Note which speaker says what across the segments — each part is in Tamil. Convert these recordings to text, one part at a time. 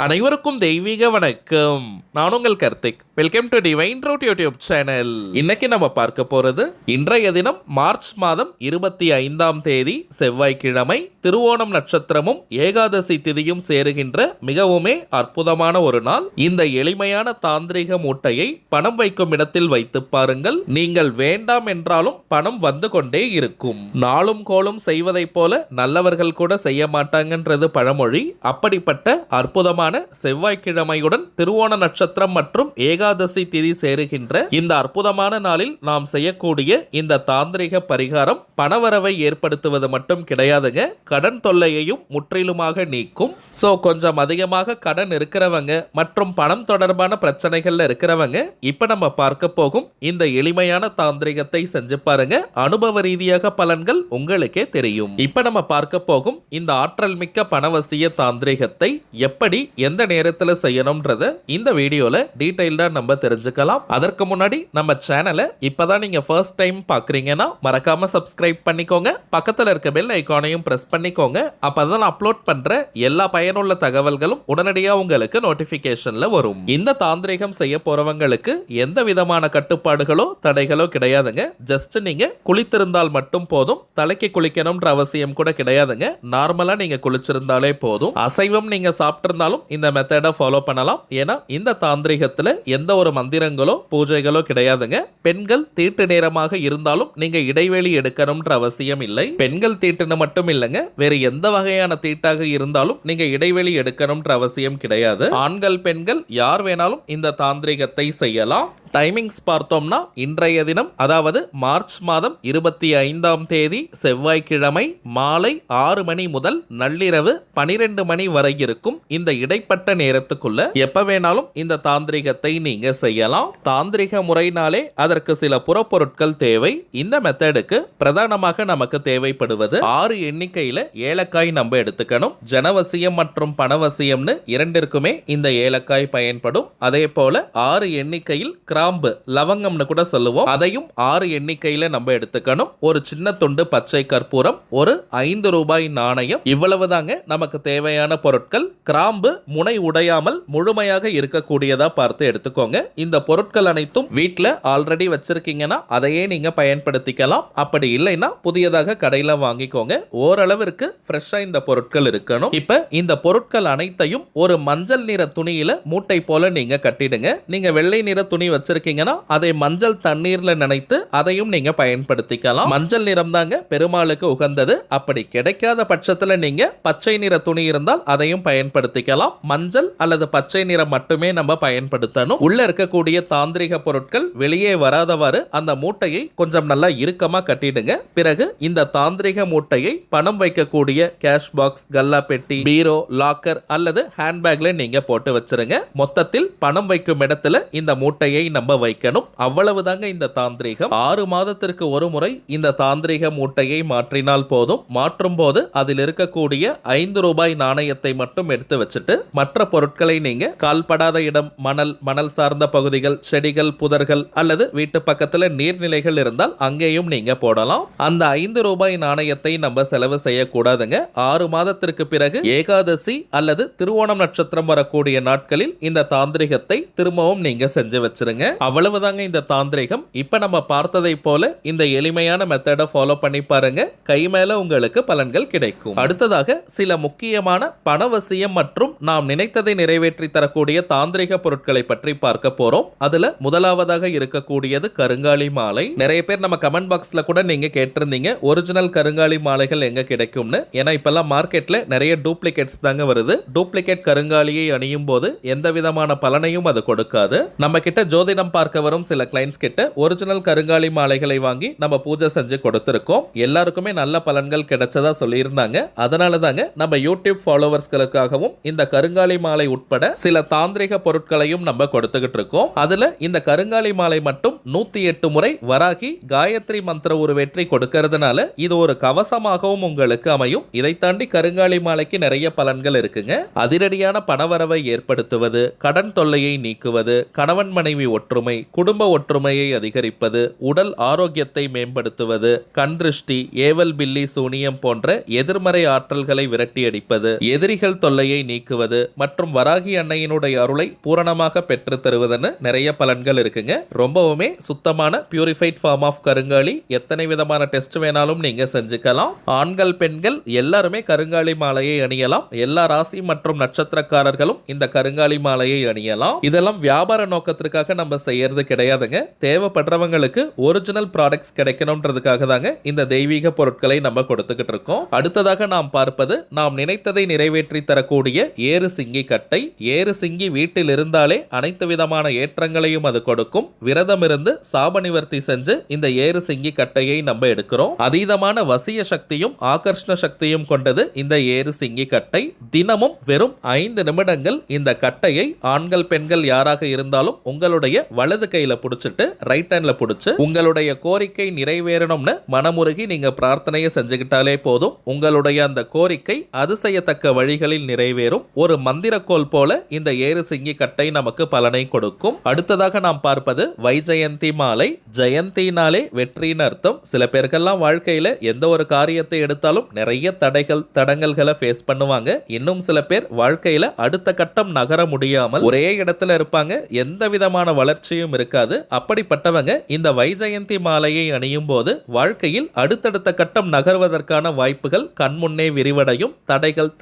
Speaker 1: அனைவருக்கும் தெய்வீக வணக்கம். நான் உங்கள் Karthik. Welcome to divine root YouTube channel. இன்னைக்கு நம்ம பார்க்க போறது இன்றைய தினம் மார்ச் மாதம் 25ஆம் தேதி செவ்வாய்க்கிழமை, திருவோணம் நட்சத்திரமும் ஏகாதசி திதியும் சேருகின்ற மிகவுமே அற்புதமான ஒரு நாள். இந்த எளிமையான தாந்திரிக மூட்டையை பணம் வைக்கும் இடத்தில் வைத்து பாருங்கள். நீங்கள் வேண்டாம் என்றாலும் பணம் வந்து கொண்டே இருக்கும். நாளும் கோளும் செய்வதைப் போல நல்லவர்கள் கூட செய்ய மாட்டாங்கன்றது பழமொழி. அப்படிப்பட்ட அற்புதமான செவ்வாய்க்கிழமையுடன் திருவோண நட்சத்திரம் மற்றும் ஏகாதசி திதி சேருகின்ற இந்த அற்புதமான நாளில் நாம் செய்யக்கூடிய இந்த தாந்திரிக பரிகாரம் பணவரவை ஏற்படுத்துவது மட்டும் கிடையாதுங்க, கடன் தொல்லையையும் முற்றிலுமாக நீக்கும். சோ கொஞ்சம் அதிகமாக கடன் இருக்கிறவங்க மற்றும் பணம் தொடர்பான பிரச்சனைகள்ல இருக்கிறவங்க இப்ப நம்ம பார்க்க போகும் இந்த எளிமையான தாந்திரிகத்தை செஞ்சு பாருங்க. அனுபவ ரீதியாக பலன்கள் உங்களுக்கே தெரியும். இப்ப நம்ம பார்க்க போகும் இந்த ஆற்றல் மிக்க பணவசிய தாந்திரிகத்தை எப்படி எந்த நேரத்தில் செய்யணும்ன்றத இந்த வீடியோல டீடைல்டா நம்ம தெரிஞ்சுக்கலாம். அதற்கு முன்னாடி நம்ம சேனலை இப்பதான் நீங்க ஃபர்ஸ்ட் டைம் பாக்குறீங்கன்னா மறக்காம சப்ஸ்கிரைப் பண்ணிக்கோங்க. பக்கத்துல இருக்க பெல் ஐகானையும் பிரஸ் பண்ணிக்கோங்க. அப்பதான் அப்லோட் பண்ற எல்லா பயனுள்ள தகவல்களும் உடனடியாக உங்களுக்கு நோட்டிபிகேஷன்ல வரும். இந்த தாந்திரிகம் செய்ய போறவங்களுக்கு எந்த விதமான கட்டுப்பாடுகளோ தடைகளோ கிடையாதுங்க. ஜஸ்ட் நீங்க குளித்திருந்தால் மட்டும் போதும். தலைக்கு குளிக்கணும்ன்ற அவசியம் கூட கிடையாதுங்க. நார்மலா நீங்க குளிச்சிருந்தாலே போதும். அசைவம் நீங்க சாப்பிட்டிருந்தாலும் இந்த மெத்தடை ஃபாலோ பண்ணலாம். ஏன்னா இந்த தாந்திரிகத்துல எந்த ஒரு மந்திரங்களோ பூஜைகளோ கிடையாதுங்க. பெண்கள் தீட்டு நேரமாக இருந்தாலும் நீங்க இடைவெளி எடுக்கணும்ன்ற அவசியம் இல்லை. பெண்கள் தீட்டுன்னு மட்டும் இல்லைங்க, வேற எந்த வகையான தீட்டாக இருந்தாலும் நீங்க இடைவெளி எடுக்கணும்ன்ற அவசியம் கிடையாது. ஆண்கள் பெண்கள் யார் வேணாலும் இந்த தாந்திரிகத்தை செய்யலாம். டைமிங்ஸ் பார்த்தோம்னா இன்றைய தினம் அதாவது மார்ச் மாதம் 25ஆம் தேதி செவ்வாய்க்கிழமை மாலை 6 மணி முதல் நள்ளிரவு 12 மணி வரை இருக்கும் இந்த இடைப்பட்ட நேரத்துக்குள்ள எப்ப வேணாலும் இந்த தாந்திரிகத்தை நீங்க செய்யலாம். தாந்திரிக முறைனாலே அதற்கு சில புறப்பொருட்கள் தேவை. இந்த மெத்தடுக்கு பிரதானமாக நமக்கு தேவைப்படுவது 6 எண்ணிக்கையில ஏலக்காய் நம்ம எடுத்துக்கணும். ஜனவசியம் மற்றும் பணவசியம்னு இரண்டிற்குமே இந்த ஏலக்காய் பயன்படும். அதே போல 6 எண்ணிக்கையில் கிராம்பு, லவங்கம்னு கூட சொல்லுவோம், அதையும் 6 எண்ணிக்கையில நம்ம எடுத்துக்கணும். ஒரு சின்ன துண்டு பச்சை கற்பூரம், ஒரு 5 ரூபாய் நாணயம், இவ்வளவுதாங்க நமக்கு தேவையான பொருட்கள். கிராம்பு முனை உடையாமல் முழுமையாக இருக்கக்கூடியதா பார்த்து எடுத்துக்கோங்க. இந்த பொருட்கள் அனைத்தும் வீட்டில் ஆல்ரெடி வச்சிருக்கீங்கன்னா அதையே நீங்க பயன்படுத்திக்கலாம். அப்படி இல்லைன்னா புதியதாக கடையில வாங்கிக்கோங்க. ஓரளவிற்கு ஃப்ரெஷ்ஷா இந்த பொருட்கள் இருக்கணும். இப்ப இந்த பொருட்கள் அனைத்தையும் ஒரு மஞ்சள் நிற துணியில மூட்டை போல நீங்க கட்டிடுங்க. நீங்க வெள்ளை நிற துணி வச்சிருக்கீங்கன்னா அதை மஞ்சள் தண்ணீர்ல நினைத்து அதையும் நீங்க பயன்படுத்திக்கலாம். மஞ்சள் நிறம் தாங்க பெருமாளுக்கு உகந்தது. அப்படி கிடைக்காத பட்சத்துல நீங்க பச்சை நிற துணி இருந்தால் அதையும் பயன்படுத்திக்கலாம். மஞ்சள் அல்லது பச்சை நிறம் மட்டுமே நம்ம பயன்படுத்தணும். உள்ள இருக்கக்கூடிய தாந்திரிக பொருட்கள் வெளியே வராதவாறு அந்த மூட்டையை கொஞ்சம் நல்லா இறுக்கமா கட்டிடுங்க. பிறகு இந்த தாந்திரிக மூட்டையை பணம் வைக்கக்கூடிய கேஷ் பாக்ஸ், கல்லா பெட்டி, பீரோ, லாக்கர் அல்லது ஹேண்ட்பேக்ல நீங்க போட்டு வச்சிருங்க. மொத்தத்தில் பணம் வைக்கும் இடத்துல இந்த மூட்டையை நம்ம வைக்கணும். அவ்வளவுதாங்க இந்த தாந்திரிகம். 6 மாதத்திற்கு ஒரு முறை இந்த தாந்திரிக மூட்டையை மாற்றினால் போதும். மாற்றும் போது அதில் இருக்கக்கூடிய 5 ரூபாய் நாணயத்தை மட்டும் எடுத்து வச்சுட்டு மற்ற பொருட்களை நீங்க கால்படாத இடம், மணல் சார்ந்த பகுதிகள், செடிகள், புதர்கள் அல்லது வீட்டு பக்கத்துல நீர்நிலைகள் இருந்தால் அங்கேயும் நீங்க போடலாம். அந்த 5 ரூபாய் நாணயத்தை நம்ம செலவு செய்யக்கூடாதுங்க. 6 மாதத்திற்கு பிறகு ஏகாதசி அல்லது திருவோணம் நட்சத்திரம் வரக்கூடிய நாட்களில் இந்த தாந்திரிகத்தை திரும்பவும் நீங்க செஞ்சு வச்சிருங்க. அவ்வளவுதாங்க இந்த தாந்திரிகம். இப்ப நம்ம பார்த்ததை போல இந்த எளிமையான மெத்தடை ஃபாலோ பண்ணி பாருங்க. கை மேல உங்களுக்கு பலன்கள் கிடைக்கும். அடுத்ததாக சில முக்கியமான பணவசியம் மற்றும் நாம் நினைத்ததை நிறைவேற்றி தரக்கூடிய தாந்திரிக பொருட்களை பற்றி பார்க்க போறோம். அதுல முதலாவதாக இருக்கக்கூடியது கருங்காலி மாலை. நிறைய பேர் நம்ம கமெண்ட் பாக்ஸ்ல கூட நீங்க கேட்டிருந்தீங்க ஒரிஜினல் கருங்காலி மாலைகள் எங்க கிடைக்கும்னு. ஏன்னா இப்பெல்லாம் மார்க்கெட்ல நிறைய டூப்ளிகேட்ஸ் தாங்க வருது. டூப்ளிகேட் கருங்காலியை அணியும் போது எந்த விதமான பலனையும் அது கொடுக்காது. நம்ம கிட்ட ஜோதிடம் பார்க்க வரும் சில கிளைண்ட்ஸ் கிட்ட ஒரிஜினல் கருங்காலி மாலைகளை வாங்கி நம்ம பூஜை செஞ்சு கொடுத்திருக்கோம். எல்லாருக்குமே நல்ல பலன்கள் கிடைச்சதா சொல்லியிருந்தாங்க. அதனால தாங்க நம்ம யூடியூப் ஃபாலோவர்ஸ்களுக்காகவும் இந்த கருங்காலி மாலை உட்பட சில தாந்திரிக பொருட்களையும் நம்ம கொடுத்துக்கிட்டு இருக்கோம். அதுல இந்த கருங்காலி மாலை மட்டும் 108 முறை வராகி காயத்ரி மந்திர உருவேற்றி கொடுக்கறதுனால இது ஒரு கவசமாகவும் உங்களுக்கு அமையும். இதை தாண்டி கருங்காலி மாலைக்கு நிறைய பலன்கள் இருக்குங்க. அதிரடியான பணவரவை ஏற்படுத்துவது, கடன் தொல்லையை நீக்குவது, கணவன் மனைவி ஒற்றுமை, குடும்ப ஒற்றுமையை அதிகரிப்பது, உடல் ஆரோக்கியத்தை மேம்படுத்துவது, கண் திருஷ்டி, ஏவல் பில்லி சூனியம் போன்ற எதிர்மறை ஆற்றல்களை விரட்டி அடிப்பது, எதிரிகள் தொல்லையை நீக்குவது, தருவது மற்றும் வராகி அன்னையினுடைய அருளை பூரணமாக பெற்று தருவதுன்னு நிறைய பலன்கள் இருக்குங்க. ரொம்பவுமே சுத்தமான பியூரிஃபைட் ஃபார்ம் ஆஃப் கருங்காலி. எத்தனை விதமான டெஸ்ட் வேணாலும் நீங்க செஞ்சுக்கலாம். ஆண்கள் பெண்கள் எல்லாருமே கருங்காலி மாலையை அணியலாம். எல்லா ராசி மற்றும் நட்சத்திரக்காரர்களும் இந்த கருங்காலி மாலையை அணியலாம். இதெல்லாம் வியாபார நோக்கத்திற்காக நம்ம செய்யறது கிடையாதுங்க. தேவைப்படுறவங்களுக்கு ஒரிஜினல் ப்ராடக்ட்ஸ் கிடைக்கணும்ன்றதுக்காக தாங்க இந்த தெய்வீக பொருட்களை நம்ம கொடுத்துக்கிட்டு இருக்கோம். அடுத்ததாக நாம் பார்ப்பது நாம் நினைத்ததை நிறைவேற்றி தரக்கூடிய ஏறு சிங்கி கட்டை. ஏறு சிங்கி வீட்டில் இருந்தாலே அனைத்து விதமான ஏற்றங்களையும் அது கொடுக்கும். விரதம் இருந்து சாப நிவர்த்தி செஞ்சு இந்த ஏறு சிங்கி கட்டையை நம்ம எடுக்கிறோம். அதீதமான வசிய சக்தியும் ஆகர்ஷண சக்தியும் கொண்டது இந்த ஏறு சிங்கி கட்டை. தினமும் வெறும் 5 நிமிடங்கள் இந்த கட்டையை ஆண்கள் பெண்கள் யாராக இருந்தாலும் உங்களுடைய வலது கையில புடிச்சிட்டு ரைட் ஹேண்ட்ல புடிச்சு உங்களுடைய கோரிக்கை நிறைவேறணும்னு மனமுருகி நீங்க பிரார்த்தனையை செஞ்சுக்கிட்டாலே போதும். உங்களுடைய அந்த கோரிக்கை அதிசயத்தக்க வழிகளில் நிறைவேறும். ஒரு மந்திரக்கோல் போல இந்த ஏறு சிங்கி கட்டை நமக்கு பலனை கொடுக்கும். அடுத்ததாக நாம் பார்ப்பது வைஜெயந்தி மாலை. ஜெயந்தினாலே வெற்றின்னு அர்த்தம். சில பேருக்கெல்லாம் வாழ்க்கையில எந்த ஒரு காரியத்தை எடுத்தாலும் நிறைய தடங்கல்களை ஃபேஸ் பண்ணுவாங்க. இன்னும் சில பேர் வாழ்க்கையில அடுத்த கட்டம் நகர முடியாமல் ஒரே இடத்துல இருப்பாங்க. எந்த விதமான வளர்ச்சியும் இருக்காது. அப்படிப்பட்டவங்க இந்த வைஜெயந்தி மாலையை அணியும் போது வாழ்க்கையில் அடுத்தடுத்த கட்டம் நகர்வதற்கான வாய்ப்புகள் கண்முன்னே விரிவடையும்.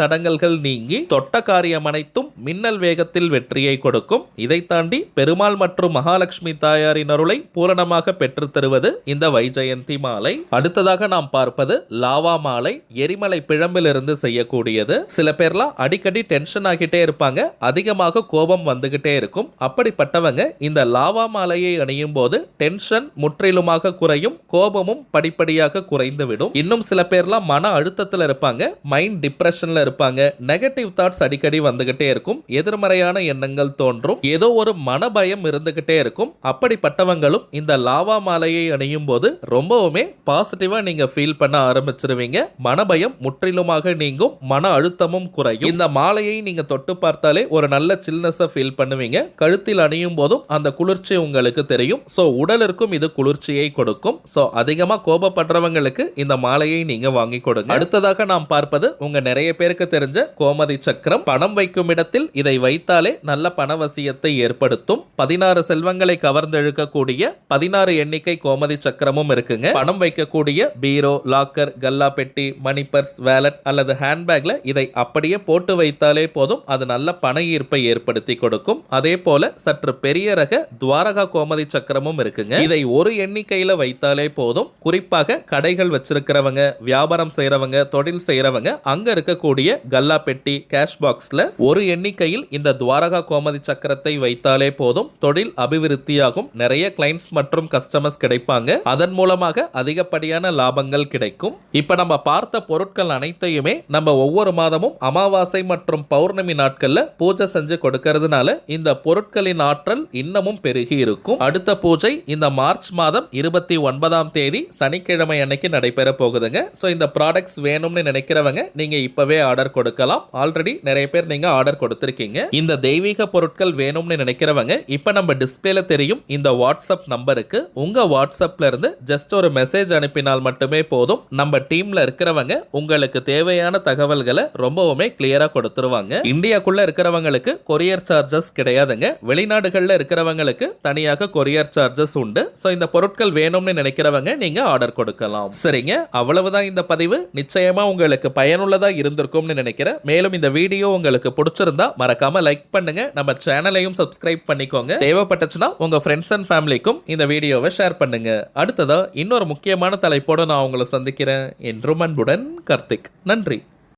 Speaker 1: தடங்கல்கள் நீங்கி தொட்ட காரியம் அனைத்தும் மின்னல் வேகத்தில் வெற்றியை கொடுக்கும். இதை தாண்டி பெருமாள் மற்றும் மகாலட்சுமி தாயாரின் அருளை பூரணமாக பெற்று தருவது இந்த வைஜெயந்தி மாலை. அடுத்ததாக நாம் பார்ப்பது லாவா மாலை. எரிமலை பிழம்பிலிருந்து செய்யக்கூடியது. சில பேர்லாம் அடிக்கடி டென்ஷன் ஆகிட்டே இருப்பாங்க. அதிகமாக கோபம் வந்துகிட்டே இருக்கும். அப்படிப்பட்டவங்க இந்த லாவா மாலையை அணியும் போது டென்ஷன் முற்றிலுமாக குறையும். கோபமும் படிப்படியாக குறைந்து விடும். இன்னும் சில பேர்லாம் மன அழுத்தத்தில் இருப்பாங்க. மைண்ட் டிப்ரெஷன்ல இருப்பாங்க. நெகட்டிவ் தாட்ஸ் அடிக்கடி வந்துகிட்டே இருக்கும். எதிர்மறையான எண்ணங்கள் தோன்றும். ஏதோ ஒரு மனபயம் இருந்துகிட்டே இருக்கும். அப்படிப்பட்டவங்களும் இந்த லாவா மாலையை அணியும் போது ரொம்பவுமே பாசிட்டிவா நீங்க ஃபீல் பண்ண ஆரம்பிச்சிருவீங்க. மனபயம் முற்றிலுமாக நீங்கும். மன அழுத்தமும் குறையும். இந்த மாலையை நீங்க தொட்டு பார்த்தாலே ஒரு நல்ல சில்னஸ் ஃபீல் பண்ணுவீங்க. கழுத்தில் அணியும் போதும் அந்த குளிர்ச்சி உங்களுக்கு தெரியும். சோ உடலிற்கும் இது குளிர்ச்சியை கொடுக்கும். சோ அதிகமா கோபப்படுறவங்களுக்கு இந்த மாலையை நீங்க வாங்கி கொடுங்க. அடுத்ததாக நாம் பார்ப்பது உங்க நிறைய பேருக்கு தெரிஞ்ச கோமதி சக்கரம். பணம் வைக்கும் இடத்தில் இதை வைத்தாலே நல்ல பணவசியத்தை ஏற்படுத்தும். 16 செல்வங்களை கவர்ந்தெழுக்கக்கூடிய 16 எண்ணிக்கை கோமதி சக்கரமும் இருக்குங்க. பணம் வைக்கக்கூடிய பீரோ, லாக்கர், கல்லா பெட்டி, மணி பர்ஸ், வேலட் அல்லது ஹேண்ட்பேக்ல இதை அப்படியே போட்டு வைத்தாலே போதும். அது நல்ல பண ஈர்ப்பை ஏற்படுத்தி கொடுக்கும். அதே போல சற்று பெரிய ரக துவாரகா கோமதி சக்கரமும் இருக்குங்க. இதை ஒரு எண்ணிக்கையில வைத்தாலே போதும். குறிப்பாக கடைகள் வச்சிருக்கிறவங்க, வியாபாரம் செய்யறவங்க, தொழில் செய்யறவங்க அங்க இருக்கக்கூடிய கல்லா பெட்டி, கேஷ் பாக்ஸ்ல ஒரு எண்ணிக்கையில் இந்த துவாரகா கோமதி சக்கரத்தை வைத்தாலே போதும். தொழில் அபிவிருத்தியாகும். நிறைய கிளைண்ட்ஸ் மற்றும் கஸ்டமர்ஸ் கிடைப்பாங்க. அதன் மூலமாக அதிகப்படியான லாபங்கள் கிடைக்கும். இப்ப நம்ம பார்த்த பொருட்கள் அனைத்தையுமே நம்ம ஒவ்வொரு மாதமும் அமாவாசை மற்றும் பௌர்ணமி நாட்கள்ல பூஜை செஞ்சு கொடுக்கறதுனால இந்த பொருட்களின் ஆற்றல் இன்னமும் பெருகி இருக்கும். அடுத்த பூஜை இந்த மார்ச் மாதம் 29ஆம் தேதி சனிக்கிழமை அன்னைக்கு நடைபெற போகுதுங்க. சோ இந்த ப்ராடக்ட்ஸ் வேணும்னு நினைக்கிறவங்க நீங்க இப்பவே ஆர்டர் கொடுக்கலாம். ஆல்ரெடி நிறைய பேர் நீங்க ஆர்டர் கொடுத்திருக்கீங்க. இந்த தெய்வீக பொருட்கள் வேணும்னு நினைக்கிறவங்க இப்ப நம்ம டிஸ்பிளேல தெரியும் இந்த வாட்ஸ்அப் நம்பருக்கு உங்க வாட்ஸ்அப்ல இருந்து ஜஸ்ட் ஒரு மெசேஜ் அனுப்பினால் மட்டுமே போதும். நம்ம டீம்ல இருக்கிறவங்க உங்களுக்கு தேவையான தகவல்களை ரொம்பவுமே கிளியரா கொடுத்துருவாங்க. இந்தியாக்குள்ள இருக்கிறவங்களுக்கு கொரியர் சார்ஜஸ் கிடையாதுங்க. வெளிநாடுகள்ல இருக்கிறவங்களுக்கு தனியாக கொரியர் சார்ஜஸ் உண்டு. சோ இந்த பொருட்கள் வேணும்னு நினைக்கிறவங்க நீங்க ஆர்டர் கொடுக்கலாம். சரிங்க, அவ்வளவுதான் இந்த பதிவு. நிச்சயமா உங்களுக்கு பயனுள்ளதா இருந்திருக்கும்னு நினைக்கிறேன். மேலும் இந்த வீடியோ உங்களுக்கு பிடிச்சிருந்தா மறக்காம லைக் பண்ணுங்க. நம்ம சேனலையும் சப்ஸ்கிரைப் பண்ணிக்கோங்க. தேவைப்பட்டுச்சுன்னா உங்க ஃப்ரெண்ட்ஸ் அண்ட் ஃபேமிலிக்கும் இந்த வீடியோவை ஷேர் பண்ணுங்க. அடுத்ததா இன்னொரு முக்கியமான தலைப்போட நான் உங்களை சந்திக்கிறேன். என்றும் அன்புடன் கார்த்திக். நன்றி.